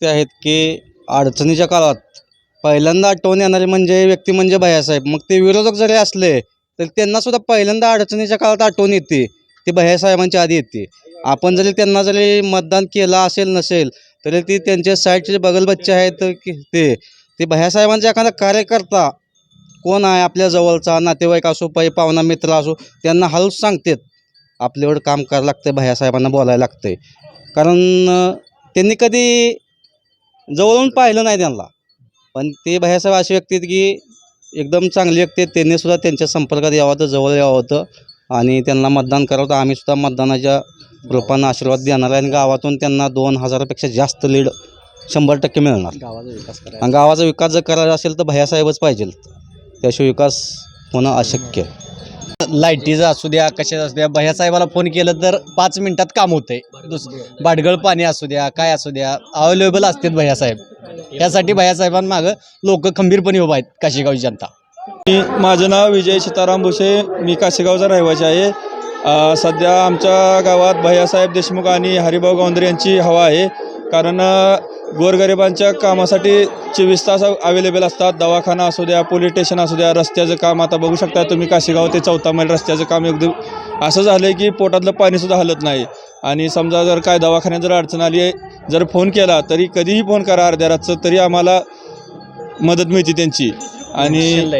व्यक्ती आहेत की अडचणीच्या काळात पहिल्यांदा आठवण येणारे व्यक्ती म्हणजे भैयासाहेब. मग ते विरोधक जरी असले तर त्यांनासुद्धा पहिल्यांदा अडचणीच्या काळात आठवण येते ती भैयासाहेबांच्या आधी येते. आपण त्यांना जरी मतदान केलं असेल नसेल तरी ती त्यांच्या साईडचे बगल बच्चे आहेत की ते भैयासाहेबांचा एखादा कार्यकर्ता कोण आहे आपल्या जवळचा नातेवाईक असो पाहुणा मित्र असो त्यांना हळूच सांगतात आपल्यावर काम करायला लागतं, भैयासाहेबांना बोलायला लागतं. कारण त्यांनी कधी जवळून पाहिलं नाही त्यांना, पण ते भैयासाहेब अशी व्यक्ती आहेत की एकदम चांगली व्यक्ती आहेत. त्यांनीसुद्धा त्यांच्या संपर्कात यावं होतं, जवळ यावं होतं आणि त्यांना मतदान करावं होतं. आम्हीसुद्धा मतदानाच्या रूपानं आशीर्वाद देणार आहे आणि गावातून त्यांना 2000पेक्षा जास्त लीड 100% मिळणार. आणि गावाचा विकास जर करायचा असेल तर भैयासाहेबच पाहिजे, त्याशिवाय विकास होणं अशक्य आहे. लाईटीचं असू द्या कशाचं असू द्या भैयासाहेबाला फोन केलं तर 5 मिनिटात काम होतंय. बाडगळ पाणी असू द्या काय असू द्या अवेलेबल असतात भैयासाहेब. त्यासाठी भैयासाहेबांमागं लोक खंबीरपणे उभा आहेत काशीगावची जनता. माझं नाव विजय सीताराम भुसे, मी काशीगावचा रहिवासी आहे. सध्या आमच्या गावात भैयासाहेब देशमुख आणि हरिभाऊ गवंदरे यांची हवा आहे. कारण गोरगरिबांच्या कामासाठी 24 तास अवेलेबल असतात. दवाखाना असू द्या, पोलीस स्टेशन असू द्या, रस्त्याचं काम आता बघू शकता तुम्ही काशीगाव ते 4 मैल रस्त्याचं काम एकदम असं झालं आहे की पोटातलं पाणीसुद्धा हलत नाही. आणि समजा जर काय दवाखान्यात जर अडचण आली आहे, जर फोन केला तरी कधीही फोन करा अर्ध्या रातचं तरी आम्हाला मदत मिळते त्यांची. आणि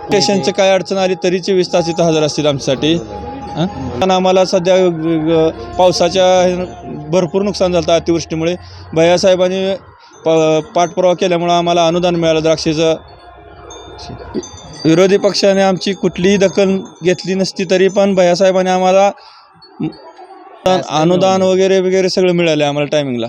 स्टेशनचं काय अडचण आली तरी 24 तास इथं हजर असतील आमच्यासाठी. पण आम्हाला सध्या पावसाच्या भरपूर नुकसान झालं अतिवृष्टीमुळे. भैयासाहेबांनी पाठपुरावा केल्यामुळं आम्हाला अनुदान मिळालं द्राक्षेचं. विरोधी पक्षाने आमची कुठलीही दखल घेतली नसती तरी पण भैयासाहेबांनी आम्हाला अनुदान वगैरे सगळं मिळालं आम्हाला टायमिंगला.